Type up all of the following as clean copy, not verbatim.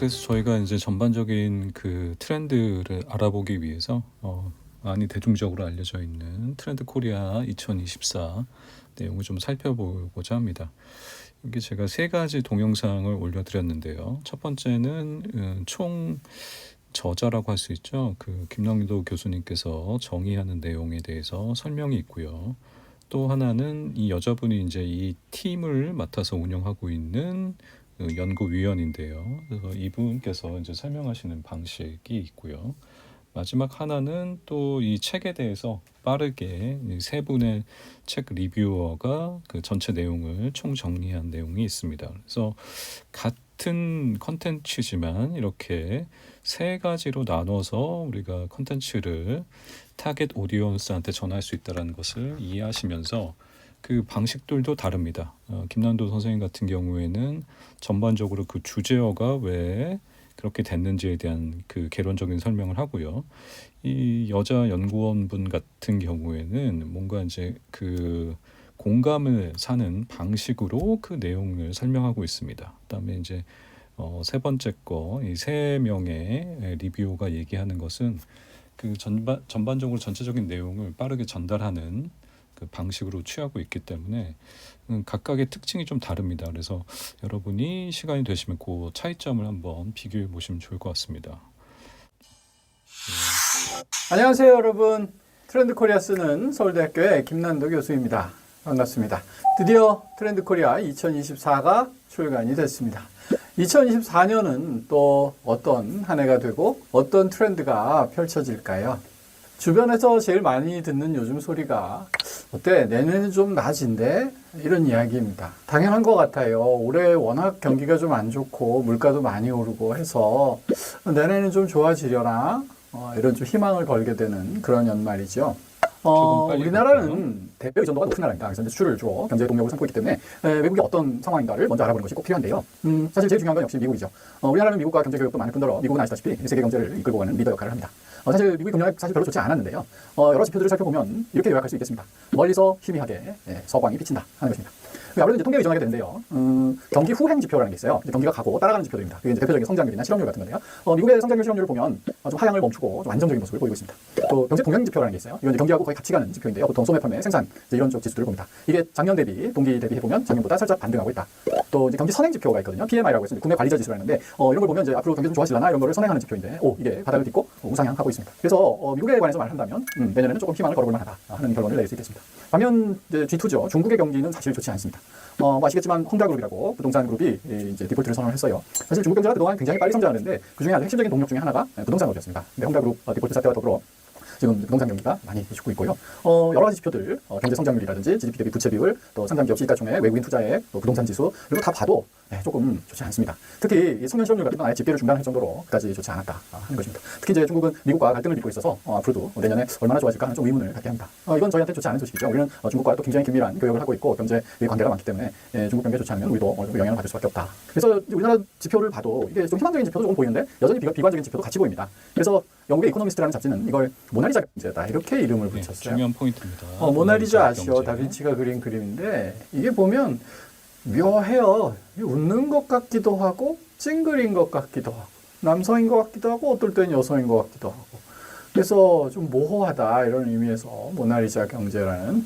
그래서 저희가 이제 전반적인 그 트렌드를 알아보기 위해서 많이 대중적으로 알려져 있는 트렌드 코리아 2024 내용을 좀 살펴보고자 합니다. 이게 제가 세 가지 동영상을 올려드렸는데요. 첫 번째는 총 저자라고 할 수 있죠. 그 김남도 교수님께서 정의하는 내용에 대해서 설명이 있고요. 또 하나는 이 여자분이 이제 이 팀을 맡아서 운영하고 있는 연구위원인데요. 그래서 이분께서 이제 설명하시는 방식이 있고요. 마지막 하나는 또 이 책에 대해서 빠르게 이 세 분의 책 리뷰어가 그 전체 내용을 총 정리한 내용이 있습니다. 그래서 같은 컨텐츠지만 이렇게 세 가지로 나눠서 우리가 컨텐츠를 타겟 오디언스한테 전할 수 있다는 것을 이해하시면서 그 방식들도 다릅니다. 김남도 선생님 같은 경우에는 전반적으로 그 주제어가 왜 그렇게 됐는지에 대한 그 개론적인 설명을 하고요. 이 여자 연구원분 같은 경우에는 뭔가 이제 그 공감을 사는 방식으로 그 내용을 설명하고 있습니다. 그다음에 이제 세 번째 거 이 세 명의 리뷰가 얘기하는 것은 그 전반적으로 전체적인 내용을 빠르게 전달하는 그 방식으로 취하고 있기 때문에 각각의 특징이 좀 다릅니다. 그래서 여러분이 시간이 되시면 그 차이점을 한번 비교해 보시면 좋을 것 같습니다. 안녕하세요 여러분, 트렌드 코리아 쓰는 서울대학교의 김남도 교수입니다. 반갑습니다. 드디어 트렌드 코리아 2024가 출간이 됐습니다. 2024년은 또 어떤 한 해가 되고 어떤 트렌드가 펼쳐질까요? 주변에서 제일 많이 듣는 요즘 소리가 어때? 내년은 좀 나아진대? 이런 이야기입니다. 당연한 것 같아요. 올해 워낙 경기가 좀 안 좋고 물가도 많이 오르고 해서 내년은 좀 좋아지려나? 이런 좀 희망을 걸게 되는 그런 연말이죠. 우리나라는 대외 의존도가 높은 나라입니다. 그래서 수출을 주로 경제 동력을 삼고 있기 때문에 외국이 어떤 상황인가를 먼저 알아보는 것이 꼭 필요한데요. 사실 제일 중요한 건 역시 미국이죠. 우리나라는 미국과 경제 교역도 많을 뿐더러 미국은 아시다시피 세계 경제를 이끌고 가는 리더 역할을 합니다. 사실 미국의 경제가 사실 별로 좋지 않았는데요. 여러 지표들을 살펴보면 이렇게 요약할 수 있겠습니다. 멀리서 희미하게 서광이 비친다 하는 것입니다. 아무래도 이제 통계에 의존하게 되는데요. 경기 후행 지표라는 게 있어요. 경기가 가고 따라가는 지표들입니다. 그게 이제 대표적인 성장률이나 실업률 같은 건데요. 미국의 성장률, 실업률을 보면 좀 하향을 멈추고 좀 안정적인 모습을 보이고 있습니다. 또 경제 동향 지표라는 게 있어요. 이건 이제 경기하고 거의 같이 가는 지표인데요. 보통 소매, 판매, 생산 이런 쪽 지수들을 봅니다. 이게 작년 대비, 동기 대비해 보면 작년보다 살짝 반등하고 있다. 또 이제 경기 선행 지표가 있거든요. PMI라고 해서 구매 관리자 지수라는 건데 이런 걸 보면 이제 앞으로 경기 좀 좋아지려나 이런 거를 선행하는 지표인데 이게 바닥을 딛고 우상향하고 있습니다. 그래서 미국에 관해서 말한다면 내년에는 조금 희망을 걸어볼 만하다 하는 결론을 낼 수 있겠습니다. 반면 이제 G2죠. 중국의 경기는 사실 좋지 않습니다. 아시겠지만 헝다그룹이라고 부동산 그룹이 이제 디폴트를 선언을 했어요. 사실 중국 경제가 그동안 굉장히 빨리 성장하는데 그중에 아주 핵심적인 동력 중에 하나가 부동산 업이었습니다. 근데 헝다그룹 디폴트 사태와 더불어 지금 부동산 경기가 많이 죽고 있고요. 여러 가지 지표들, 경제 성장률이라든지 GDP 대비 부채 비율, 또 상장 기업 시가총액, 외국인 투자액, 또 부동산 지수 이런 거 다 봐도 조금 좋지 않습니다. 특히 이 청년 실업률 같은 건 아예 집계를 중단할 정도로 그다지 좋지 않았다 하는 것입니다. 특히 이제 중국은 미국과 갈등을 빚고 있어서 앞으로도 내년에 얼마나 좋아질까 하는 좀 의문을 갖게 합니다. 이건 저희한테 좋지 않은 소식이죠. 우리는 중국과 또 굉장히 긴밀한 교역을 하고 있고 경제 관계가 많기 때문에 중국 경기가 좋지 않으면 우리도 영향을 받을 수밖에 없다. 그래서 우리나라 지표를 봐도 이게 좀 희망적인 지표도 조금 보이는데 여전히 비관적인 지표도 같이 보입니다. 그래서 영국의 이코노미스트라는 잡지는 이걸 모나리자 경제다 이렇게 이름을 붙였어요. 중요한 포인트입니다. 모나리자 아시죠? 다빈치가 그린 그림인데 이게 보면 묘해요. 웃는 것 같기도 하고 찡그린 것 같기도 하고 남성인 것 같기도 하고 어떨 때는 여성인 것 같기도 하고 그래서 좀 모호하다 이런 의미에서 모나리자 경제라는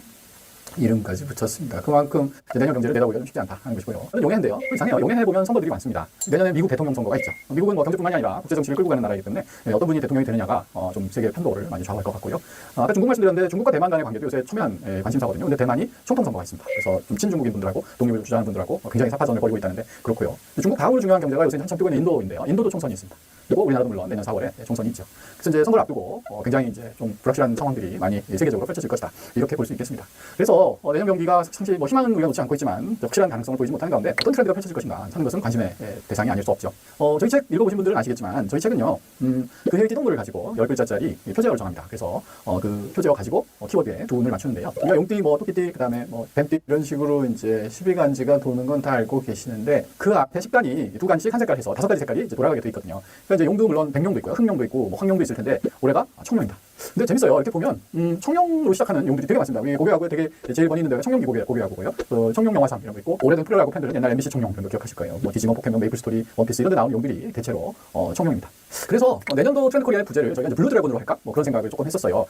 이름까지 붙였습니다. 그만큼 내년 경제를 내다보기가 좀 쉽지 않다 하는 것이고요. 용해인데요. 이상해요. 용해해 보면 선거들이 많습니다. 내년에 미국 대통령 선거가 있죠. 미국은 경제뿐만이 아니라 국제 정치를 끌고 가는 나라이기 때문에 어떤 분이 대통령이 되느냐가 좀 세계 판도를 많이 좌우할 것 같고요. 아까 중국 말씀드렸는데 중국과 대만 간의 관계도 요새 첨예한 관심사거든요. 근데 대만이 총통 선거가 있습니다. 그래서 좀 친중국인 분들하고 독립을 주장하는 분들하고 굉장히 사파전을 벌이고 있다는데 그렇고요. 중국 다음으로 중요한 경제가 요새 한참 뛰고 있는 인도인데요. 인도도 총선이 있습니다. 그리고 우리나라도 물론 내년 4월에 총선이 있죠. 그래서 이제 선거를 앞두고 굉장히 이제 좀 불확실한 상황들이 많이 세계적으로 펼쳐질 것이다. 이렇게 볼 수 있겠습니다. 그래서 내년 경기가 사실 사실 희망은 우리가 놓지 않고 있지만 확실한 가능성을 보이지 못하는 가운데 어떤 트렌드가 펼쳐질 것인가 하는 것은 관심의 대상이 아닐 수 없죠. 저희 책 읽어보신 분들은 아시겠지만 저희 책은요. 그 해의 띠동물을 가지고 10글자짜리 표제어를 정합니다. 그래서 그 표제어 가지고 키워드에 두 운을 맞추는데요. 우리가 용띠, 토끼띠, 그다음에 뱀띠 이런 식으로 이제 12간지가 도는 건 다 알고 계시는데 그 앞에 10간이 두 간씩 한 색깔 해서 5가지 색깔이 이제 돌아가게 돼 있거든요. 그러니까 그러니까 이제 용도 물론 백룡도 있고요, 흑룡도 있고 뭐 황룡도 있을 텐데 올해가 청룡이다. 근데 재밌어요. 이렇게 보면 청룡으로 시작하는 용들이 되게 많습니다. 우리 고교하고에 되게 제일 번이 있는 데가 청룡기 고교하고고요. 청룡 영화상 이런 거 있고 오래된 프로야구 팬들은 옛날 MBC 청룡 이런 거 기억하실 거예요. 뭐 디지몬, 포켓몬, 메이플 스토리, 원피스 이런 데 나오는 용들이 대체로 청룡입니다. 그래서 내년도 트렌드 코리아의 부제를 저희가 이제 블루 드래곤으로 할까? 뭐 그런 생각을 조금 했었어요.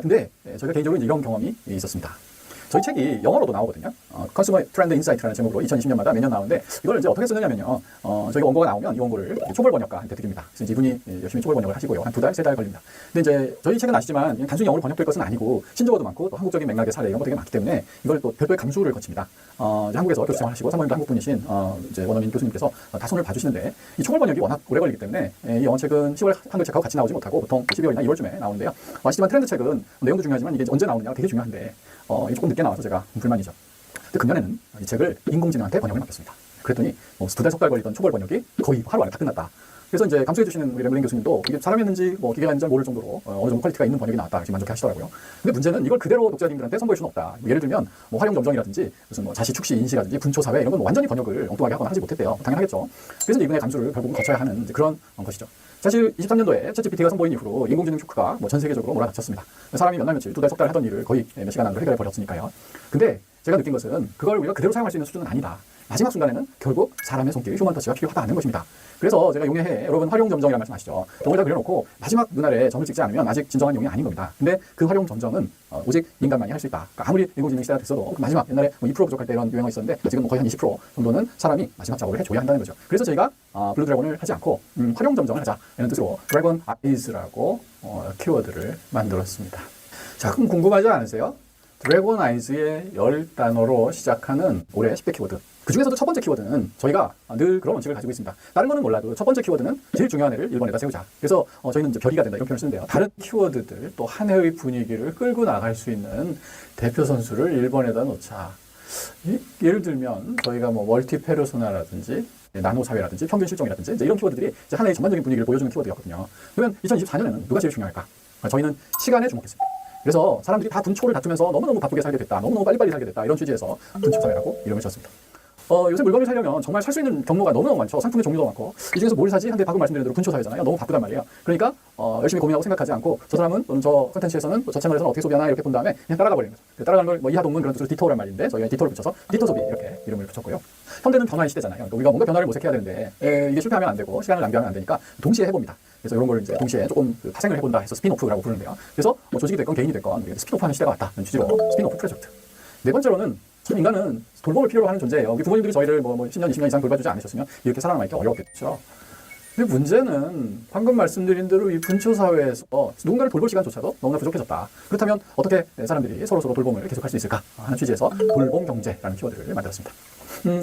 근데 저희가 개인적으로 이제 이런 경험이 있었습니다. 저희 책이 영어로도 나오거든요. 컨슈머 트렌드 인사이트라는 제목으로 2020년마다 매년 나오는데 이걸 이제 어떻게 쓰느냐면요. 저희가 원고가 나오면 이 원고를 초벌 번역가한테 드립니다. 그래서 이제 이분이 열심히 초벌 번역을 하시고요. 한 2달, 3달 걸립니다. 근데 이제 저희 책은 아시지만 그냥 단순히 영어로 번역될 것은 아니고 신조어도 많고 또 한국적인 맥락의 사례 이런 거 되게 많기 때문에 이걸 또 별도의 감수를 거칩니다. 이제 한국에서 교수 생활하시고 사모님도 한국 분이신 이제 원어민 교수님께서 다 손을 봐주시는데 이 초벌 번역이 워낙 오래 걸리기 때문에 이 영어책은 10월 한글 책하고 같이 나오지 못하고 보통 12월이나 2월쯤에 나오는데요. 아시지만 트렌드 책은 내용도 중요하지만 이게 언제 나오느냐가 되게 중요한데 이게 조금 늦게 나와서 제가 불만이죠. 근데 금년에는 이 책을 인공지능한테 번역을 맡겼습니다. 그랬더니 2달, 3달 걸리던 초벌 번역이 거의 하루 안에 다 끝났다. 그래서 이제 감수해주시는 우리 램블링 교수님도 이게 사람이 했는지 뭐 기계가 했는지 모를 정도로 어느 정도 퀄리티가 있는 번역이 나왔다 이렇게 만족해 하시더라고요. 근데 문제는 이걸 그대로 독자님들한테 선보일 수는 없다. 뭐 예를 들면 뭐 활용 점정이라든지 무슨 뭐 자시 축시 인시라든지 분초 사회 이런 건 완전히 번역을 엉뚱하게 하거나 하지 못했대요. 당연하겠죠. 그래서 이분의 감수를 결국은 거쳐야 하는 그런 것이죠. 사실 23년도에 챗GPT가 선보인 이후로 인공지능 쇼크가 뭐 전 세계적으로 몰아닥쳤습니다. 사람이 몇 날 며칠, 2달, 3달 하던 일을 거의 몇 시간 안으로 해결해 버렸으니까요. 근데 제가 느낀 것은 그걸 우리가 그대로 사용할 수 있는 수준은 아니다. 마지막 순간에는 결국 사람의 손길, 휴먼 터치가 필요하다는 것입니다. 그래서 제가 용해해 여러분 활용 점정이라는 말씀 아시죠? 저기다 그려놓고 마지막 눈알에 점을 찍지 않으면 아직 진정한 용이 아닌 겁니다. 근데 그 활용 점정은 오직 인간만이 할 수 있다. 그러니까 아무리 인공지능 시대가 됐어도 그 마지막 옛날에 뭐 2% 부족할 때 이런 유행어 있었는데 지금 뭐 거의 한 20% 정도는 사람이 마지막 작업을 해줘야 한다는 거죠. 그래서 저희가 블루 드래곤을 하지 않고 활용 점정을 하자 이런 뜻으로 드래곤 아이즈라고 키워드를 만들었습니다. 자, 그럼 궁금하지 않으세요? 드래곤 아이즈의 10단어로 시작하는 올해 10대 키워드. 그 중에서도 첫 번째 키워드는 저희가 늘 그런 원칙을 가지고 있습니다. 다른 거는 몰라도 첫 번째 키워드는 제일 중요한 애를 1번에다 세우자. 그래서 저희는 이제 별이가 된다 이런 표현을 쓰는데요. 다른 키워드들 또 한 해의 분위기를 끌고 나갈 수 있는 대표 선수를 1번에다 놓자. 예를 들면 저희가 뭐 멀티 페르소나라든지 나노 사회라든지 평균 실종이라든지 이제 이런 키워드들이 이제 한 해의 전반적인 분위기를 보여주는 키워드였거든요. 그러면 2024년에는 누가 제일 중요할까? 저희는 시간에 주목했습니다. 그래서 사람들이 다 분초를 다투면서 너무너무 바쁘게 살게 됐다. 너무너무 빨리빨리 살게 됐다. 이런 취지에서 분초사회라고 이름을 지었습니다. 요새 물건을 사려면 정말 살 수 있는 경로가 너무너무 많죠. 상품의 종류도 많고. 이 중에서 뭘 사지? 한데 방금 말씀드린 대로 분초사회잖아요. 너무 바쁘단 말이에요. 그러니까 열심히 고민하고 생각하지 않고 저 사람은 또는 저 컨텐츠에서는 저 채널에서는 어떻게 소비하나 이렇게 본 다음에 그냥 따라가 버리는 거죠. 따라가는 걸 뭐 이하 동문 그런 뜻으로 디토란 말인데 저희가 디토를 붙여서 디토 소비 이렇게 이름을 붙였고요. 현대는 변화의 시대잖아요. 그러니까 우리가 뭔가 변화를 모색해야 되는데 이게 실패하면 안 되고 시간을 낭비하면 안 되니까 동시에 해봅니다. 그래서 이런 걸 이제 동시에 조금 파생을 해본다 해서 스피노프라고 부르는데요. 그래서 뭐 조직이 됐건 개인이 됐건 스피노프하는 시대가 왔다. 이런 취지로 스피노프 프로젝트. 네 번째로는 참 인간은 돌봄을 필요로 하는 존재예요. 우리 부모님들이 저희를 뭐 10년, 20년 이상 돌봐주지 않으셨으면 이렇게 살아남기 어려웠겠죠. 근데 문제는 방금 말씀드린 대로 이 분초사회에서 누군가를 돌볼 시간조차도 너무나 부족해졌다. 그렇다면 어떻게 사람들이 서로서로 돌봄을 계속할 수 있을까 하는 취지에서 돌봄 경제라는 키워드를 만들었습니다.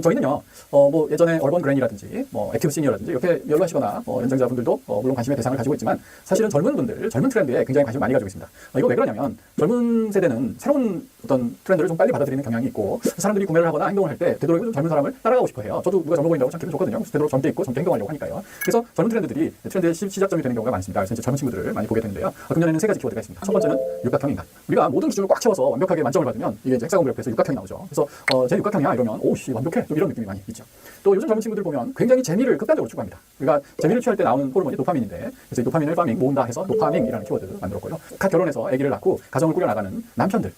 저희는요, 뭐 예전에 얼번 그랜이라든지, 뭐 액티브 시니어라든지 이렇게 연로하시거나 연장자분들도 물론 관심의 대상을 가지고 있지만 사실은 젊은 분들, 젊은 트렌드에 굉장히 관심을 많이 가지고 있습니다. 이거 왜 그러냐면 젊은 세대는 새로운 어떤 트렌드를 좀 빨리 받아들이는 경향이 있고 사람들이 구매를 하거나 행동을 할 때 되도록이면 젊은 사람을 따라가고 싶어해요. 저도 누가 젊어 보인다고 참 기분 좋거든요. 되도록 젊게 있고 젊게 행동하려고 하니까요. 그래서 젊은 트렌드들이 트렌드의 시작점이 되는 경우가 많습니다. 그래서 이제 젊은 친구들을 많이 보게 되는데요. 금년에는 3가지 키워드가 있습니다. 첫 번째는 육각형 인간. 우리가 모든 기준을 꽉 채워서 완벽하게 만점을 받으면 이게 이제 헥사곤 그래프에서 육각형이 나오죠. 그래서 제 육각형이야 이러면 오씨 완벽해 좀 이런 느낌이 많이 있죠. 또 요즘 젊은 친구들 보면 굉장히 재미를 극단적으로 추구합니다. 우리가 재미를 취할 때 나오는 호르몬이 도파민인데 그래서 이 도파민을 파밍 모은다 해서 도파민이라는 키워드 만들었고요. 각 결혼해서 아기를 낳고 가정을 꾸려나가는 남편들.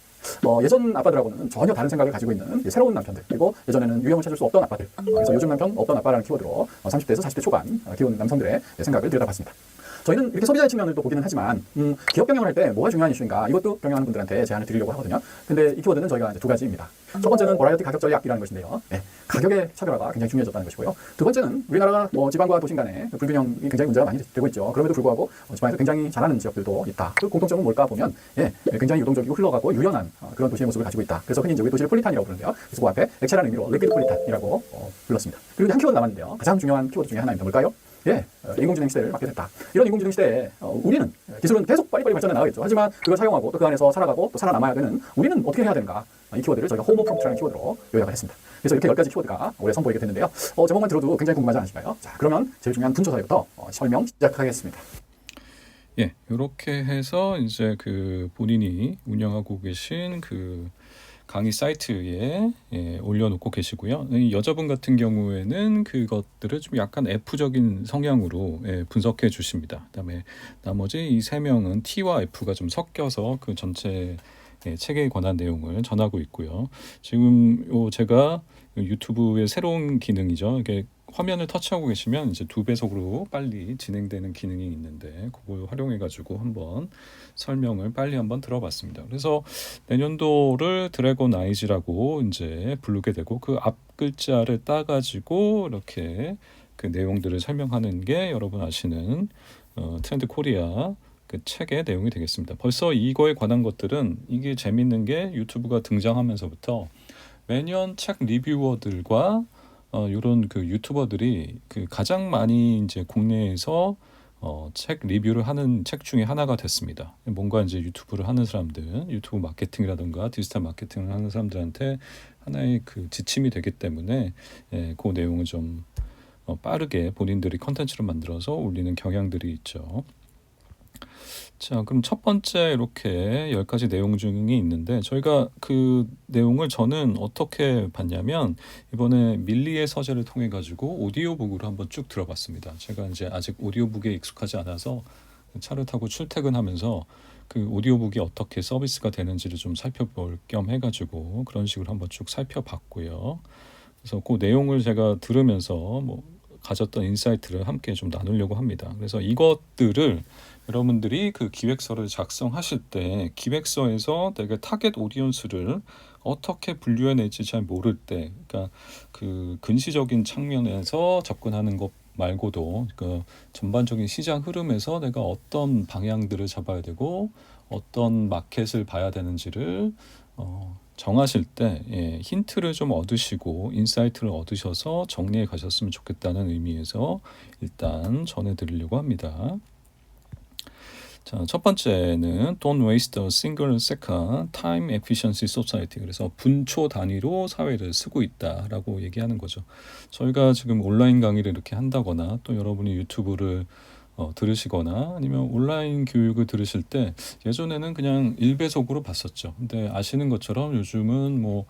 예전 아빠들하고는 전혀 다른 생각을 가지고 있는 새로운 남편들 그리고 예전에는 유형을 찾을 수 없던 아빠들 그래서 요즘 남편 없던 아빠라는 키워드로 30대에서 40대 초반 키운 남성들의 생각을 들여다봤습니다. 저희는 이렇게 소비자의 측면을 또 보기는 하지만 기업 경영을 할 때 뭐가 중요한 이슈인가 이것도 경영하는 분들한테 제안을 드리려고 하거든요. 근데 이 키워드는 저희가 이제 2가지입니다. 첫 번째는 버라이어티 가격 전략이라는 것인데요. 네, 가격의 차별화가 굉장히 중요해졌다는 것이고요. 두 번째는 우리나라가 뭐 지방과 도심 간의 불균형이 굉장히 문제가 많이 되고 있죠. 그럼에도 불구하고 지방에서 굉장히 잘하는 지역들도 있다. 그 공통점은 뭘까 보면 굉장히 유동적이고 흘러가고 유연한 그런 도시의 모습을 가지고 있다. 그래서 흔히 이제 우리 도시를 폴리탄이라고 부르는데요. 그래서 그 앞에 액체라는 의미로 리퀴드 폴리탄이라고 불렀습니다. 그리고 한 키워드 남았는데요. 가장 중요한 키워드 중에 하나입니다. 뭘까요? 인공지능 시대를 맞게 됐다. 이런 인공지능 시대에 우리는 기술은 계속 빨리빨리 발전해 나가겠죠. 하지만 그걸 사용하고 또 그 안에서 살아가고 또 살아남아야 되는 우리는 어떻게 해야 되는가? 이 키워드를 저희가 호모 프롬프트라는 키워드로 요약을 했습니다. 그래서 이렇게 10가지 키워드가 올해 선보이게 됐는데요. 제목만 들어도 굉장히 궁금하지 않으실까요? 자, 그러면 제일 중요한 분초사회부터 설명 시작하겠습니다. 이렇게 해서 이제 그 본인이 운영하고 계신 그 강의 사이트에 올려놓고 계시고요. 이 여자분 같은 경우에는 그것들을 좀 약간 F적인 성향으로 분석해 주십니다. 그다음에 나머지 이 세 명은 T와 F가 좀 섞여서 그 전체 책에 관한 내용을 전하고 있고요. 지금 제가 유튜브의 새로운 기능이죠. 이게 화면을 터치하고 계시면 이제 2배속으로 빨리 진행되는 기능이 있는데 그걸 활용해 가지고 한번 설명을 빨리 한번 들어봤습니다. 그래서 내년도를 드래곤 아이즈라고 이제 부르게 되고 그 앞 글자를 따 가지고 이렇게 그 내용들을 설명하는 게 여러분 아시는 트렌드 코리아 그 책의 내용이 되겠습니다. 벌써 이거에 관한 것들은 이게 재밌는 게 유튜브가 등장하면서부터 매년 책 리뷰어들과 이런 그 유튜버들이 그 가장 많이 이제 국내에서 책 리뷰를 하는 책 중에 하나가 됐습니다. 뭔가 이제 유튜브를 하는 사람들, 유튜브 마케팅이라든가 디지털 마케팅을 하는 사람들한테 하나의 그 지침이 되기 때문에 그 내용을 좀 빠르게 본인들이 컨텐츠를 만들어서 올리는 경향들이 있죠. 자, 그럼 첫 번째 이렇게 10가지 내용 중이 있는데 저희가 그 내용을 저는 어떻게 봤냐면 이번에 밀리의 서재를 통해 가지고 오디오북으로 한번 쭉 들어봤습니다. 제가 이제 아직 오디오북에 익숙하지 않아서 차를 타고 출퇴근하면서 그 오디오북이 어떻게 서비스가 되는지를 좀 살펴볼 겸 해가지고 그런 식으로 한번 쭉 살펴봤고요. 그래서 그 내용을 제가 들으면서 뭐 가졌던 인사이트를 함께 좀 나누려고 합니다. 그래서 이것들을 여러분들이 그 기획서를 작성하실 때 기획서에서 내가 타겟 오디언스를 어떻게 분류해낼지 잘 모를 때, 그러니까 그 근시적인 측면에서 접근하는 것 말고도 그 전반적인 시장 흐름에서 내가 어떤 방향들을 잡아야 되고 어떤 마켓을 봐야 되는지를 정하실 때 힌트를 좀 얻으시고 인사이트를 얻으셔서 정리해 가셨으면 좋겠다는 의미에서 일단 전해드리려고 합니다. 자, 첫 번째는 Don't waste a single second, time efficiency society. 그래서 분초 단위로 사회를 쓰고 있다라고 얘기하는 거죠. 저희가 지금 온라인 강의를 이렇게 한다거나 또 여러분이 유튜브를 들으시거나 아니면 온라인 교육을 들으실 때 예전에는 그냥 1배속으로 봤었죠. 근데 아시는 것처럼 요즘은 뭐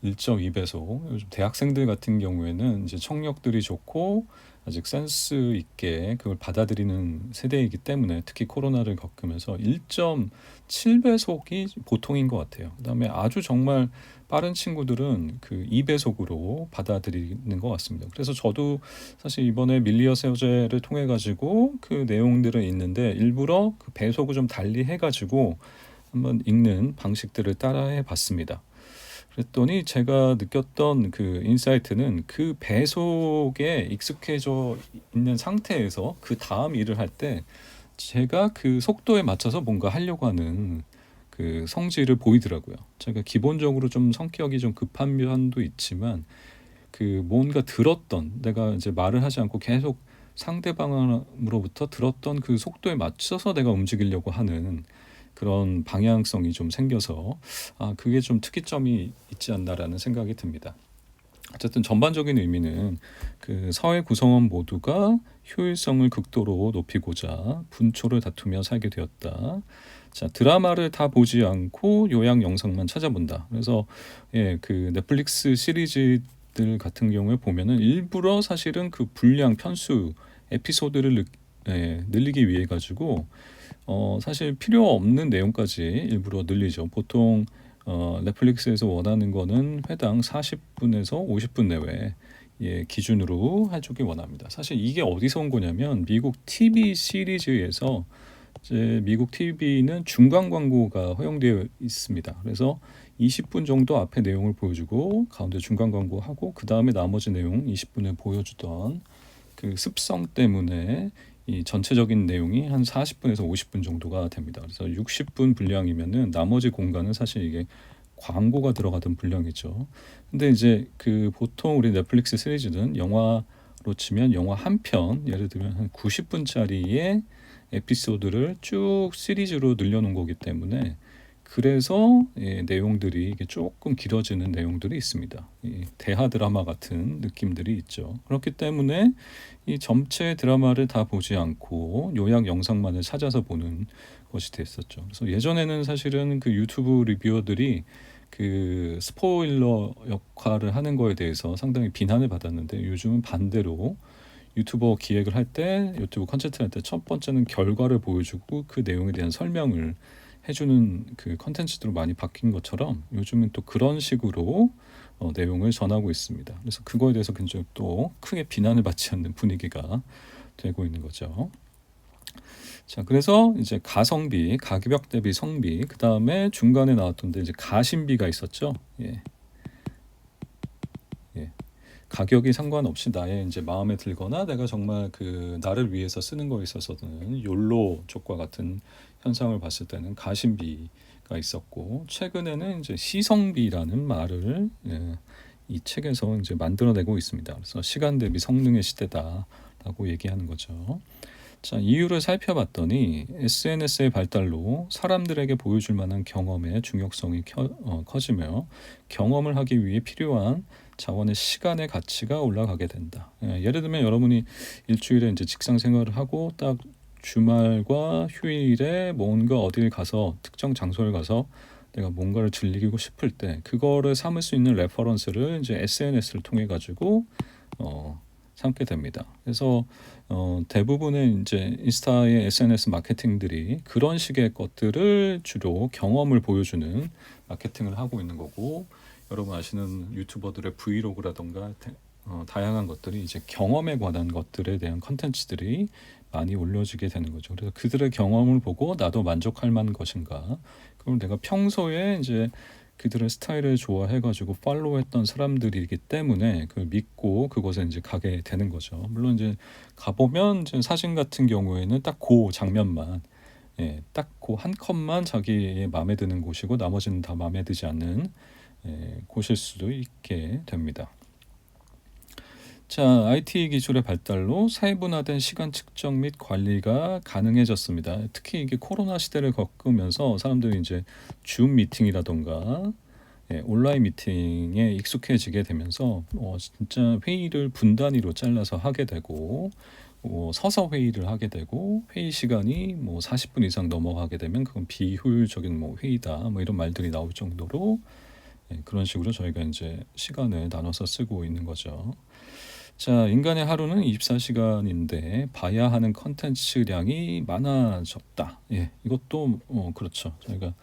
1.2배속, 요즘 대학생들 같은 경우에는 이제 청력들이 좋고 아직 센스 있게 그걸 받아들이는 세대이기 때문에 특히 코로나를 겪으면서 1.7배속이 보통인 것 같아요. 그다음에 아주 정말 빠른 친구들은 그 2배속으로 받아들이는 것 같습니다. 그래서 저도 사실 이번에 밀리어 세우제를 통해 가지고 그 내용들은 있는데 일부러 그 배속을 좀 달리 해가지고 한번 읽는 방식들을 따라해 봤습니다. 그랬더니 제가 느꼈던 그 인사이트는 그 배속에 익숙해져 있는 상태에서 그 다음 일을 할 때 제가 그 속도에 맞춰서 뭔가 하려고 하는 그 성질을 보이더라고요. 제가 기본적으로 좀 성격이 좀 급한 면도 있지만 그 뭔가 들었던 내가 이제 말을 하지 않고 계속 상대방으로부터 들었던 그 속도에 맞춰서 내가 움직이려고 하는 그런 방향성이 좀 생겨서 그게 좀 특이점이 있지 않나라는 생각이 듭니다. 어쨌든 전반적인 의미는 그 사회 구성원 모두가 효율성을 극도로 높이고자 분초를 다투며 살게 되었다. 자, 드라마를 다 보지 않고 요약 영상만 찾아본다. 그래서 그 넷플릭스 시리즈들 같은 경우에 보면은 일부러 사실은 그 분량 편수 에피소드를 늘리기 위해 가지고 사실 필요 없는 내용까지 일부러 늘리죠. 보통 넷플릭스에서 원하는 거는 회당 40분에서 50분 내외 기준으로 해주기 원합니다. 사실 이게 어디서 온 거냐면 미국 TV 시리즈에서 이제 미국 TV는 중간 광고가 허용되어 있습니다. 그래서 20분 정도 앞에 내용을 보여주고 가운데 중간 광고하고 그 다음에 나머지 내용 20분을 보여주던 그 습성 때문에 이 전체적인 내용이 한 40분에서 50분 정도가 됩니다. 그래서 60분 분량이면은 나머지 공간은 사실 이게 광고가 들어가던 분량이죠. 근데 이제 그 보통 우리 넷플릭스 시리즈는 영화로 치면 영화 한 편, 예를 들면 한 90분짜리의 에피소드를 쭉 시리즈로 늘려놓은 거기 때문에 그래서 내용들이 이게 조금 길어지는 내용들이 있습니다. 대하 드라마 같은 느낌들이 있죠. 그렇기 때문에 이 전체 드라마를 다 보지 않고 요약 영상만을 찾아서 보는 것이 됐었죠. 그래서 예전에는 사실은 그 유튜브 리뷰어들이 그 스포일러 역할을 하는 거에 대해서 상당히 비난을 받았는데, 요즘은 반대로 유튜버 기획을 할 때, 유튜브 컨텐츠를 할 때 첫 번째는 결과를 보여주고 그 내용에 대한 설명을 해주는 그 컨텐츠들로 많이 바뀐 것처럼, 요즘은 또 그런 식으로 내용을 전하고 있습니다. 그래서 그거에 대해서 굉장히 또 크게 비난을 받지 않는 분위기가 되고 있는 거죠. 자, 그래서 이제 가성비, 가격 대비 성비, 그 다음에 중간에 나왔던 데 이제 가심비가 있었죠. 예. 예. 가격이 상관없이 나의 이제 마음에 들거나 내가 정말 그 나를 위해서 쓰는 거에 있어서는 욜로 쪽과 같은 현상을 봤을 때는 가심비가 있었고, 최근에는 이제 시성비라는 말을 이 책에서 이제 만들어내고 있습니다. 그래서 시간 대비 성능의 시대다라고 얘기하는 거죠. 자, 이유를 살펴봤더니 SNS의 발달로 사람들에게 보여줄 만한 경험의 중요성이 커지며 경험을 하기 위해 필요한 자원의 시간의 가치가 올라가게 된다. 예를 들면 여러분이 일주일에 이제 직장 생활을 하고 딱 주말과 휴일에 뭔가 어딜 가서 특정 장소를 가서 내가 뭔가를 즐기고 싶을 때 그거를 삼을 수 있는 레퍼런스를 이제 SNS를 통해 가지고 삼게 됩니다. 그래서 대부분의 이제 인스타의 SNS 마케팅들이 그런 식의 것들을 주로 경험을 보여주는 마케팅을 하고 있는 거고, 여러분 아시는 유튜버들의 브이로그라던가 다양한 것들이 이제 경험에 관한 것들에 대한 컨텐츠들이 많이 올려지게 되는 거죠. 그래서 그들의 경험을 보고 나도 만족할 만한 것인가, 그럼 내가 평소에 이제 그들의 스타일을 좋아해가지고 팔로우했던 사람들이기 때문에 그걸 믿고 그곳에 이제 가게 되는 거죠. 물론 이제 가보면 이제 사진 같은 경우에는 딱 그 장면만, 딱 그 한 컷만 자기의 마음에 드는 곳이고 나머지는 다 마음에 들지 않는 곳일 수도 있게 됩니다. 자, IT 기술의 발달로 세분화된 시간 측정 및 관리가 가능해졌습니다. 특히 이게 코로나 시대를 겪으면서 사람들이 이제 줌 미팅이라던가 온라인 미팅에 익숙해지게 되면서 진짜 회의를 분단위로 잘라서 하게 되고, 서서 회의를 하게 되고, 회의 시간이 뭐 40분 이상 넘어가게 되면 그건 비효율적인 뭐 회의다 뭐 이런 말들이 나올 정도로 그런 식으로 저희가 이제 시간을 나눠서 쓰고 있는 거죠. 자, 인간의 하루는 24시간인데 봐야 하는 컨텐츠량이 많아졌다. 이것도 그렇죠. 저희가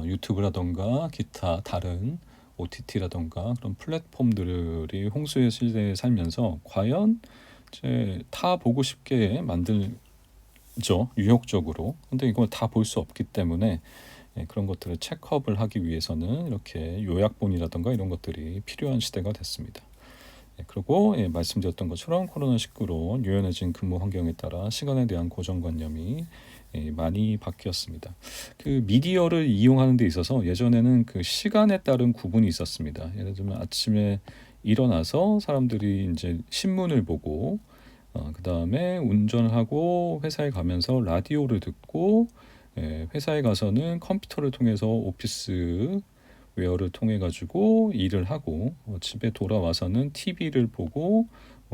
유튜브라던가 기타 다른 OTT라던가 그런 플랫폼들이 홍수의 시대에 살면서 과연 이제 다 보고 싶게 만들죠, 유혹적으로. 근데 이걸 다 볼 수 없기 때문에 그런 것들을 체크업을 하기 위해서는 이렇게 요약본이라던가 이런 것들이 필요한 시대가 됐습니다. 그리고 말씀드렸던 것처럼 코로나19로 유연해진 근무 환경에 따라 시간에 대한 고정관념이 많이 바뀌었습니다. 그 미디어를 이용하는 데 있어서 예전에는 그 시간에 따른 구분이 있었습니다. 예를 들면 아침에 일어나서 사람들이 이제 신문을 보고 그 다음에 운전을 하고 회사에 가면서 라디오를 듣고, 회사에 가서는 컴퓨터를 통해서 오피스 웨어를 통해 가지고 일을 하고, 집에 돌아와서는 TV를 보고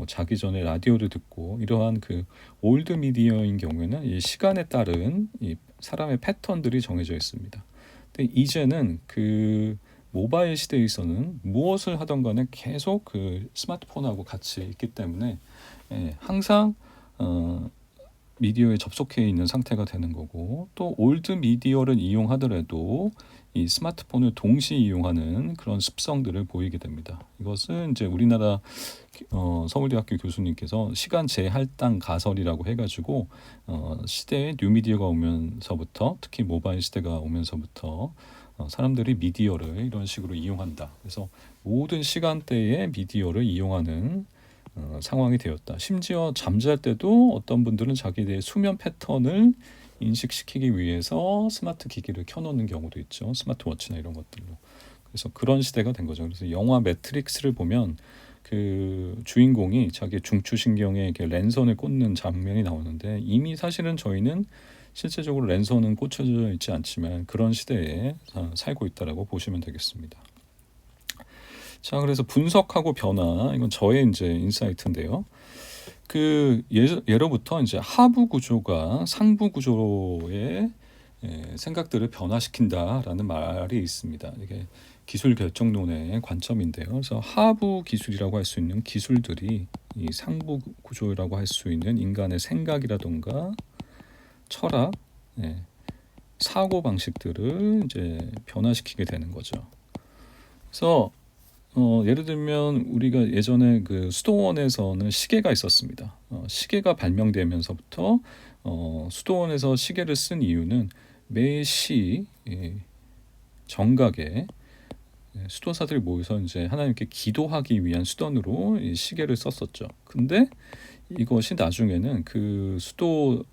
자기 전에 라디오를 듣고, 이러한 그 올드 미디어인 경우에는 이 시간에 따른 이 사람의 패턴들이 정해져 있습니다. 근데 이제는 그 모바일 시대에서는 무엇을 하던 간에 계속 그 스마트폰하고 같이 있기 때문에 항상 미디어에 접속해 있는 상태가 되는 거고, 또 올드 미디어를 이용하더라도 이 스마트폰을 동시에 이용하는 그런 습성들을 보이게 됩니다. 이것은 이제 우리나라 서울대학교 교수님께서 시간 재할당 가설이라고 해가지고 시대에 뉴미디어가 오면서부터, 특히 모바일 시대가 오면서부터 사람들이 미디어를 이런 식으로 이용한다. 그래서 모든 시간대에 미디어를 이용하는 상황이 되었다. 심지어 잠잘 때도 어떤 분들은 자기의 수면 패턴을 인식시키기 위해서 스마트 기기를 켜놓는 경우도 있죠. 스마트워치나 이런 것들로. 그래서 그런 시대가 된 거죠. 그래서 영화 매트릭스를 보면 그 주인공이 자기 중추신경에 이렇게 랜선을 꽂는 장면이 나오는데, 이미 사실은 저희는 실제적으로 랜선은 꽂혀져 있지 않지만 그런 시대에 살고 있다라고 보시면 되겠습니다. 자, 그래서 분석하고 변화, 이건 저의 이제 인사이트인데요. 그 예로부터 이제 하부 구조가 상부 구조에 생각들을 변화시킨다라는 말이 있습니다. 이게 기술 결정론의 관점인데요. 그래서 하부 기술이라고 할 수 있는 기술들이 이 상부 구조라고 할 수 있는 인간의 생각이라던가 철학, 사고 방식들을 이제 변화시키게 되는 거죠. 그래서 예를 들면 우리가 예전에 그 수도원에서는 시계가 있었습니다. 시계가 발명되면서부터 수도원에서 시계를 쓴 이유는 매시 정각에 수도사들이 모여서 이제 하나님께 기도하기 위한 수단으로 이 시계를 썼었죠. 근데 이것이 나중에는 그 수도원에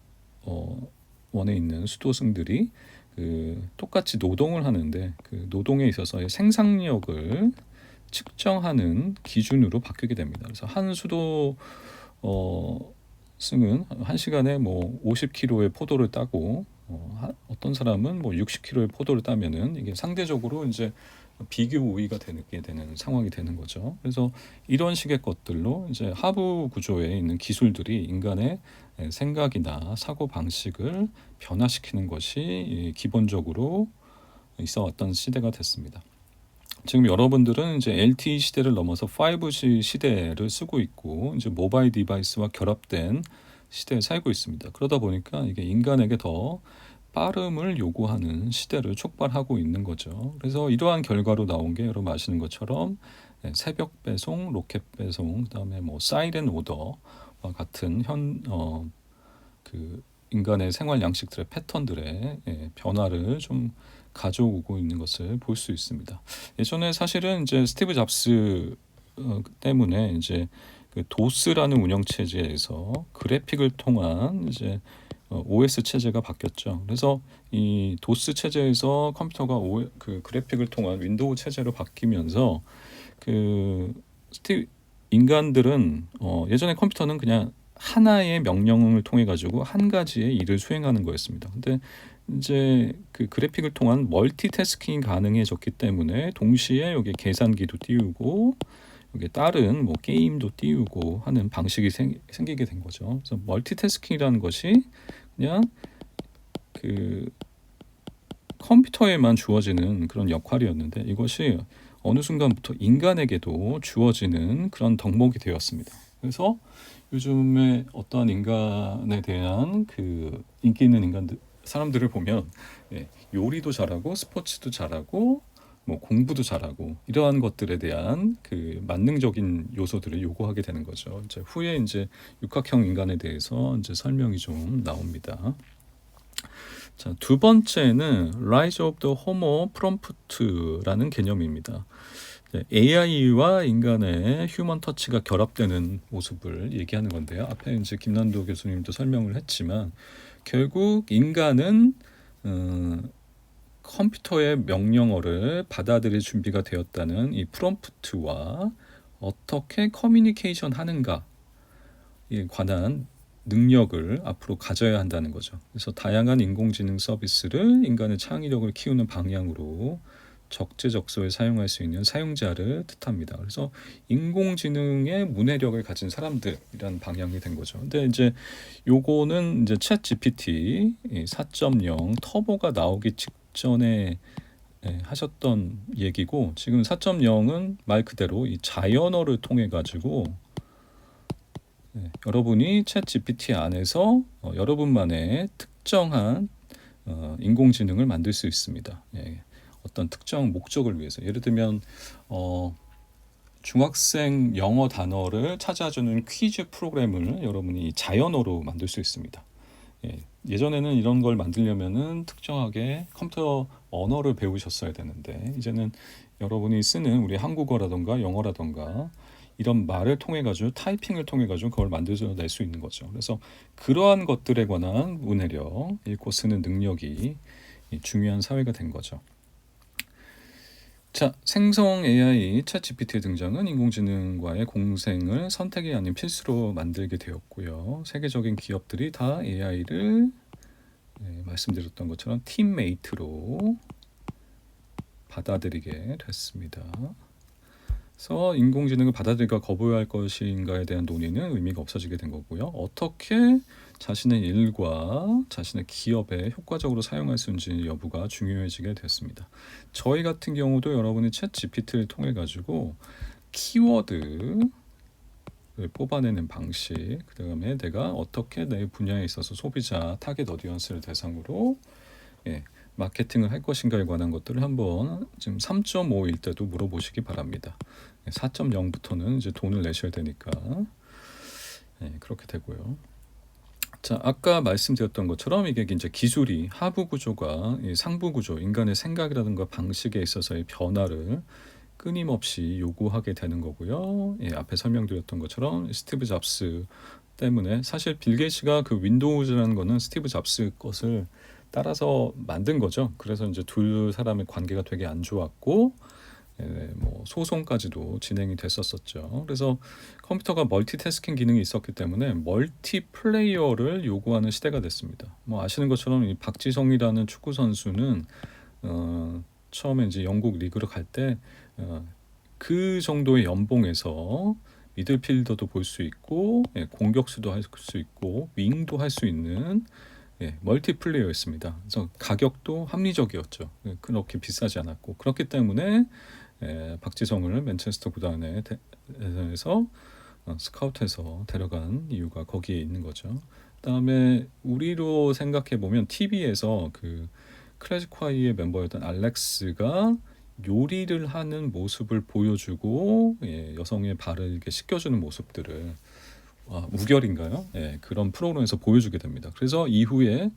있는 수도승들이 그 똑같이 노동을 하는데 그 노동에 있어서 생산력을 측정하는 기준으로 바뀌게 됩니다. 그래서 한 수도 승은 한 시간에 뭐 50kg의 포도를 따고 어떤 사람은 뭐 60kg의 포도를 따면은 이게 상대적으로 이제 비교 우위가 되는 상황이 되는 거죠. 그래서 이런 식의 것들로 이제 하부 구조에 있는 기술들이 인간의 생각이나 사고 방식을 변화시키는 것이 기본적으로 있어 왔던 시대가 됐습니다. 지금 여러분들은 이제 LTE 시대를 넘어서 5G 시대를 쓰고 있고 이제 모바일 디바이스와 결합된 시대에 살고 있습니다. 그러다 보니까 이게 인간에게 더 빠름을 요구하는 시대를 촉발하고 있는 거죠. 그래서 이러한 결과로 나온 게 여러분 아시는 것처럼 새벽 배송, 로켓 배송, 그다음에 뭐 사이렌 오더와 같은 그 인간의 생활 양식들의 패턴들의 변화를 좀 가져오고 있는 것을 볼 수 있습니다. 예전에 사실은 이제 스티브 잡스 때문에 이제 그 도스라는 운영 체제에서 그래픽을 통한 이제 OS 체제가 바뀌었죠. 그래서 이 도스 체제에서 컴퓨터가 그 그래픽을 통한 윈도우 체제로 바뀌면서 그 인간들은 예전에 컴퓨터는 그냥 하나의 명령을 통해 가지고 한 가지의 일을 수행하는 거였습니다. 근데 이제 그 그래픽을 통한 멀티태스킹이 가능해졌기 때문에 동시에 여기 계산기도 띄우고 여기 다른 뭐 게임도 띄우고 하는 방식이 생기게 된 거죠. 그래서 멀티태스킹이라는 것이 그냥 그 컴퓨터에만 주어지는 그런 역할이었는데 이것이 어느 순간부터 인간에게도 주어지는 그런 덕목이 되었습니다. 그래서 요즘에 어떠한 인간에 대한 그 인기 있는 사람들을 보면 요리도 잘하고 스포츠도 잘하고 뭐 공부도 잘하고 이러한 것들에 대한 그 만능적인 요소들을 요구하게 되는 거죠. 이제 후에 이제 육각형 인간에 대해서 이제 설명이 좀 나옵니다. 자, 두 번째는 Rise of the Homo Prompt라는 개념입니다. AI와 인간의 휴먼 터치가 결합되는 모습을 얘기하는 건데요. 앞에 이제 김난도 교수님도 설명을 했지만 결국 인간은 컴퓨터의 명령어를 받아들일 준비가 되었다는 이 프롬프트와 어떻게 커뮤니케이션 하는가에 관한 능력을 앞으로 가져야 한다는 거죠. 그래서 다양한 인공지능 서비스를 인간의 창의력을 키우는 방향으로 적재적소에 사용할 수 있는 사용자를 뜻합니다. 그래서 인공지능의 문해력을 가진 사람들이라는 방향이 된 거죠. 근데 이제 요거는 이제 챗 GPT 4.0 터보가 나오기 직전에 하셨던 얘기고 지금 4.0은 말 그대로 이 자연어를 통해 가지고 여러분이 챗 GPT 안에서 여러분만의 특정한 인공지능을 만들 수 있습니다. 어떤 특정 목적을 위해서 예를 들면 중학생 영어 단어를 찾아주는 퀴즈 프로그램을 여러분이 자연어로 만들 수 있습니다. 예전에는 이런 걸 만들려면은 특정하게 컴퓨터 언어를 배우셨어야 되는데 이제는 여러분이 쓰는 우리 한국어라던가 영어라던가 이런 말을 통해 가지고 타이핑을 통해 가지고 그걸 만들어낼 수 있는 거죠. 그래서 그러한 것들에 관한 문해력, 읽고 쓰는 능력이 중요한 사회가 된 거죠. 자, 생성 AI 챗GPT의 등장은 인공지능과의 공생을 선택이 아닌 필수로 만들게 되었고요. 세계적인 기업들이 다 AI를 말씀드렸던 것처럼 팀메이트로 받아들이게 됐습니다. 그래서 인공지능을 받아들일까 거부할 것인가에 대한 논의는 의미가 없어지게 된 거고요. 어떻게 자신의 일과 자신의 기업에 효과적으로 사용할 수 있는지 여부가 중요해지게 됐습니다. 저희 같은 경우도 여러분이 챗 GPT를 통해 가지고 키워드를 뽑아내는 방식, 그다음에 내가 어떻게 내 분야에 있어서 소비자 타겟 어디언스를 대상으로 마케팅을 할 것인가에 관한 것들을 한번 지금 3.5일 때도 물어보시기 바랍니다. 4.0부터는 이제 돈을 내셔야 되니까 그렇게 되고요. 자, 아까 말씀드렸던 것처럼 이게 이제 기술이 하부 구조가 상부 구조, 인간의 생각이라든가 방식에 있어서의 변화를 끊임없이 요구하게 되는 거고요. 앞에 설명드렸던 것처럼 스티브 잡스 때문에 사실 빌 게이츠가 그 윈도우즈라는 거는 스티브 잡스 것을 따라서 만든 거죠. 그래서 이제 둘 사람의 관계가 되게 안 좋았고 뭐 소송까지도 진행이 됐었었죠. 그래서 컴퓨터가 멀티태스킹 기능이 있었기 때문에 멀티플레이어를 요구하는 시대가 됐습니다. 뭐 아시는 것처럼 이 박지성이라는 축구 선수는 처음에 이제 영국 리그로 갈 때 그 정도의 연봉에서 미들필더도 볼 수 있고 공격수도 할 수 있고 윙도 할 수 있는 멀티플레이어였습니다. 그래서 가격도 합리적이었죠. 그렇게 비싸지 않았고 그렇기 때문에 박지성을 맨체스터 구단에서 스카우트해서 데려간 이유가 거기에 있는 거죠. 그다음에 우리로 생각해 보면 TV에서 그 클래식콰이의 멤버였던 알렉스가 요리를 하는 모습을 보여주고 여성의 발을 이렇게 씻겨주는 모습들을 우결인가요? 그런 프로그램에서 보여주게 됩니다. 그래서 이후에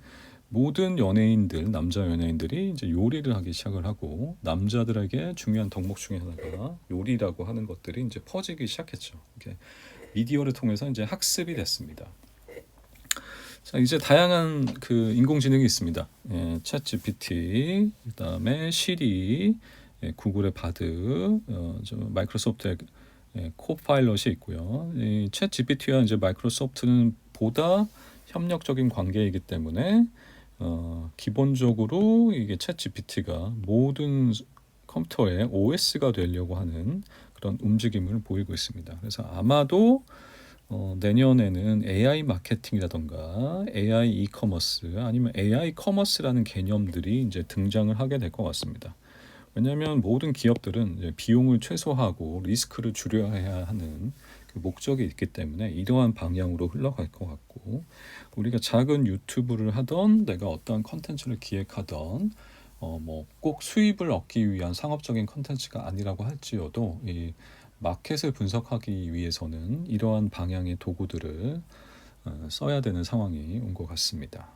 모든 연예인들, 남자 연예인들이 이제 요리를 하기 시작을 하고 남자들에게 중요한 덕목 중에 하나가 요리라고 하는 것들이 이제 퍼지기 시작했죠. 이렇게 미디어를 통해서 이제 학습이 됐습니다. 자, 이제 다양한 그 인공지능이 있습니다. 챗 GPT, 그다음에 시리, 구글의 바드, 마이크로소프트의 코파일럿이 있고요. 이 챗 GPT와 이제 마이크로소프트는 보다 협력적인 관계이기 때문에 기본적으로 이게 챗 GPT가 모든 컴퓨터의 OS가 되려고 하는 그런 움직임을 보이고 있습니다. 그래서 아마도 내년에는 AI 마케팅이라던가 AI 이커머스 아니면 AI 커머스라는 개념들이 이제 등장을 하게 될 것 같습니다. 왜냐하면 모든 기업들은 이제 비용을 최소화하고 리스크를 줄여야 하는 그 목적이 있기 때문에 이러한 방향으로 흘러갈 것 같고 우리가 작은 유튜브를 하던 내가 어떠한 컨텐츠를 기획하던 뭐 꼭 수입을 얻기 위한 상업적인 컨텐츠가 아니라고 할지어도 이 마켓을 분석하기 위해서는 이러한 방향의 도구들을 써야 되는 상황이 온 것 같습니다.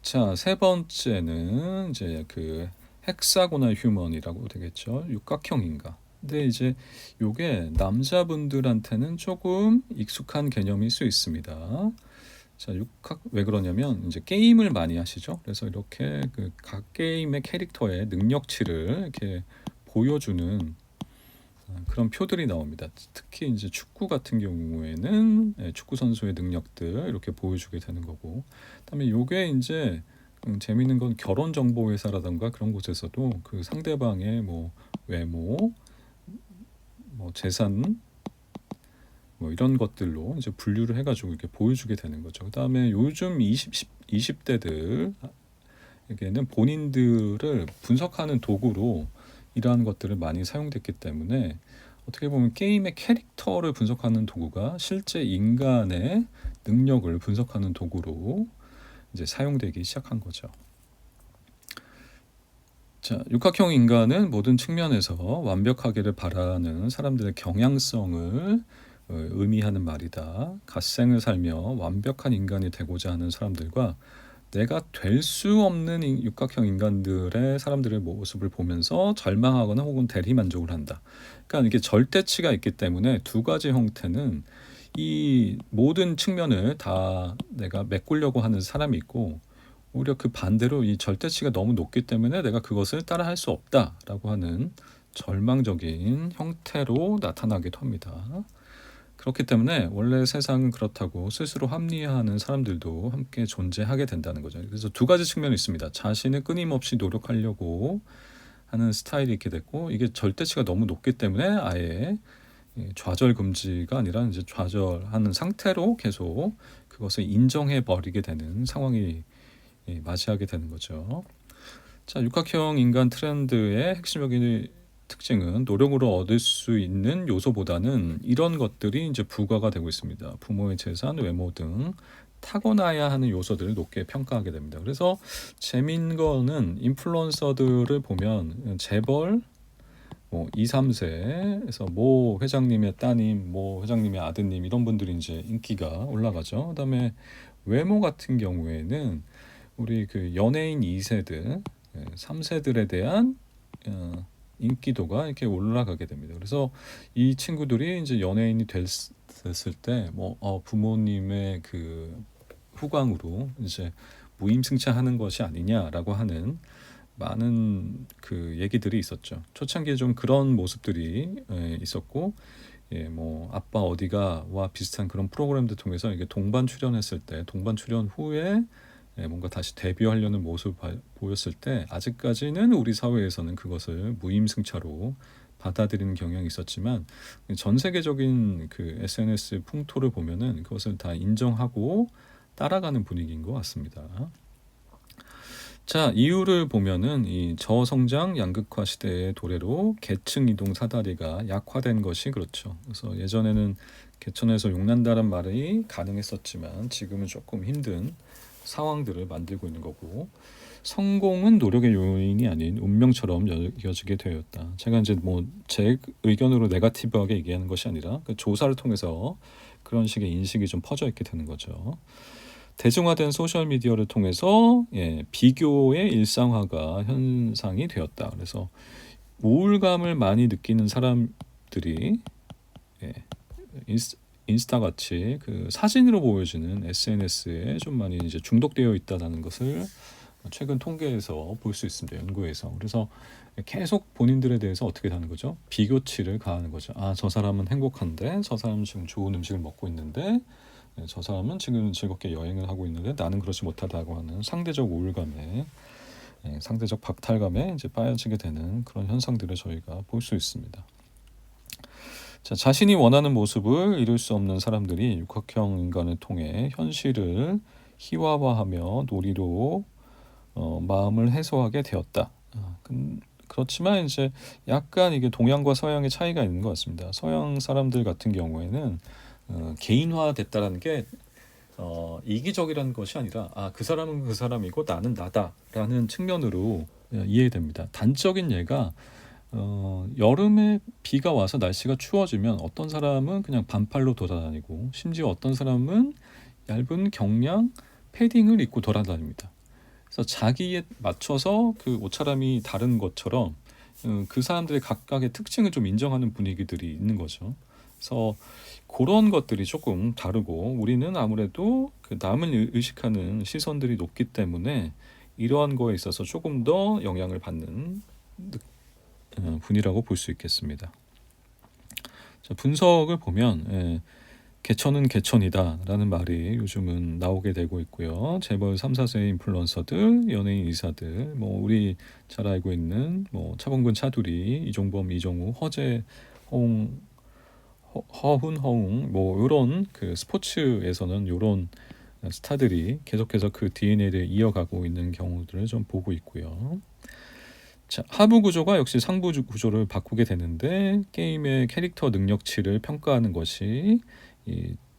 자, 세 번째는 이제 그 헥사고널 휴먼이라고 되겠죠. 육각형 인간. 근데 이제 요게 남자분들한테는 조금 익숙한 개념일 수 있습니다. 자, 왜 그러냐면 이제 게임을 많이 하시죠. 그래서 이렇게 그 각 게임의 캐릭터의 능력치를 이렇게 보여주는 그런 표들이 나옵니다. 특히 이제 축구 같은 경우에는 축구 선수의 능력들 이렇게 보여주게 되는 거고, 그다음에 요게 이제 재미있는 건 결혼 정보 회사라던가 그런 곳에서도 그 상대방의 뭐 외모, 뭐 재산, 뭐 이런 것들로 이제 분류를 해가지고 이렇게 보여주게 되는 거죠. 그다음에 요즘 20대들에게는 본인들을 분석하는 도구로 이러한 것들을 많이 사용됐기 때문에 어떻게 보면 게임의 캐릭터를 분석하는 도구가 실제 인간의 능력을 분석하는 도구로 이제 사용되기 시작한 거죠. 자, 육각형 인간은 모든 측면에서 완벽하기를 바라는 사람들의 경향성을 의미하는 말이다. 갓생을 살며 완벽한 인간이 되고자 하는 사람들과 내가 될 수 없는 육각형 인간들의 사람들의 모습을 보면서 절망하거나 혹은 대리만족을 한다. 그러니까 이게 절대치가 있기 때문에 두 가지 형태는 이 모든 측면을 다 내가 메꾸려고 하는 사람이 있고 오히려 그 반대로 이 절대치가 너무 높기 때문에 내가 그것을 따라할 수 없다라고 하는 절망적인 형태로 나타나기도 합니다. 그렇기 때문에 원래 세상은 그렇다고 스스로 합리화하는 사람들도 함께 존재하게 된다는 거죠. 그래서 두 가지 측면이 있습니다. 자신을 끊임없이 노력하려고 하는 스타일이 있게 됐고, 이게 절대치가 너무 높기 때문에 아예 좌절 금지가 아니라 이제 좌절하는 상태로 계속 그것을 인정해 버리게 되는 상황이 맞이하게 되는 거죠. 자, 육각형 인간 트렌드의 핵심적인 특징은 노력으로 얻을 수 있는 요소보다는 이런 것들이 이제 부과가 되고 있습니다. 부모의 재산, 외모 등 타고나야 하는 요소들을 높게 평가하게 됩니다. 그래서 재미있는 거는 인플루언서들을 보면 재벌 2, 3세에서 모 회장님의 따님, 모 회장님의 아드님 이런 분들이 이제 인기가 올라가죠. 그다음에 외모 같은 경우에는 우리 그 연예인 2세들, 3세들에 대한 인기도가 이렇게 올라가게 됩니다. 그래서 이 친구들이 이제 연예인이 됐을 때 부모님의 그 후광으로 이제 무임승차하는 것이 아니냐라고 하는 많은 그 얘기들이 있었죠. 초창기에 좀 그런 모습들이 있었고, 아빠 어디가와 비슷한 그런 프로그램들 통해서 이게 동반 출연했을 때, 동반 출연 후에 뭔가 다시 데뷔하려는 모습을 보였을 때, 아직까지는 우리 사회에서는 그것을 무임승차로 받아들이는 경향이 있었지만, 전 세계적인 그 SNS 풍토를 보면은 그것을 다 인정하고 따라가는 분위기인 것 같습니다. 자, 이유를 보면은 이 저성장 양극화 시대의 도래로 계층 이동 사다리가 약화된 것이 그렇죠. 그래서 예전에는 개천에서 용난다란 말이 가능했었지만 지금은 조금 힘든 상황들을 만들고 있는 거고, 성공은 노력의 요인이 아닌 운명처럼 여겨지게 되었다. 제가 이제 제 의견으로 네거티브하게 얘기하는 것이 아니라 그 조사를 통해서 그런 식의 인식이 좀 퍼져 있게 되는 거죠. 대중화된 소셜미디어를 통해서 비교의 일상화가 현상이 되었다. 그래서 우울감을 많이 느끼는 사람들이 인스타 같이 그 사진으로 보여지는 SNS에 좀 많이 이제 중독되어 있다는 것을 최근 통계에서 볼 수 있습니다. 연구에서. 그래서 계속 본인들에 대해서 어떻게 하는 거죠? 비교치를 가하는 거죠. 저 사람은 행복한데, 저 사람은 지금 좋은 음식을 먹고 있는데, 저 사람은 지금 즐겁게 여행을 하고 있는데 나는 그렇지 못하다고 하는 상대적 우울감에, 상대적 박탈감에 이제 빠져지게 되는 그런 현상들을 저희가 볼 수 있습니다. 자, 자신이 원하는 모습을 이룰 수 없는 사람들이 육각형 인간을 통해 현실을 희화화하며 놀이로 마음을 해소하게 되었다. 그렇지만 이제 약간 이게 동양과 서양의 차이가 있는 것 같습니다. 서양 사람들 같은 경우에는 개인화됐다라는 게 이기적이라는 것이 아니라 그 사람은 그 사람이고 나는 나다라는 측면으로 이해됩니다. 단적인 예가 여름에 비가 와서 날씨가 추워지면 어떤 사람은 그냥 반팔로 돌아다니고, 심지어 어떤 사람은 얇은 경량 패딩을 입고 돌아다닙니다. 그래서 자기에 맞춰서 그 옷차림이 다른 것처럼 그 사람들의 각각의 특징을 좀 인정하는 분위기들이 있는 거죠. 그래서 그런 것들이 조금 다르고, 우리는 아무래도 그 남을 의식하는 시선들이 높기 때문에 이러한 거에 있어서 조금 더 영향을 받는 분이라고 볼 수 있겠습니다. 자, 분석을 보면 개천은 개천이다 라는 말이 요즘은 나오게 되고 있고요. 재벌 3, 4세의 인플루언서들, 연예인 이사들, 우리 잘 알고 있는 차범근, 차두리, 이종범, 이정우, 허재, 허훈, 이런 그 스포츠에서는 이런 스타들이 계속해서 그 DNA를 이어가고 있는 경우들을 좀 보고 있고요. 자, 하부 구조가 역시 상부 구조를 바꾸게 되는데, 게임의 캐릭터 능력치를 평가하는 것이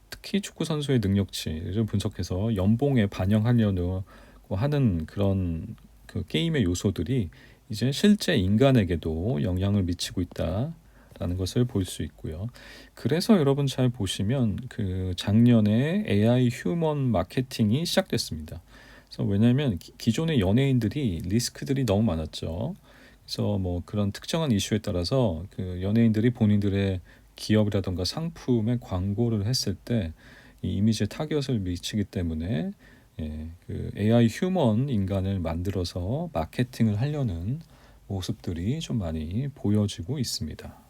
특히 축구 선수의 능력치를 분석해서 연봉에 반영하려고 하는 그런 그 게임의 요소들이 이제 실제 인간에게도 영향을 미치고 있다라는 것을 볼 수 있고요. 그래서 여러분 잘 보시면 그 작년에 AI 휴먼 마케팅이 시작됐습니다. 그래서 왜냐하면 기존의 연예인들이 리스크들이 너무 많았죠. 그래서 그런 특정한 이슈에 따라서 그 연예인들이 본인들의 기업이라던가 상품의 광고를 했을 때 이 이미지에 타격을 미치기 때문에 그 AI 휴먼 인간을 만들어서 마케팅을 하려는 모습들이 좀 많이 보여지고 있습니다.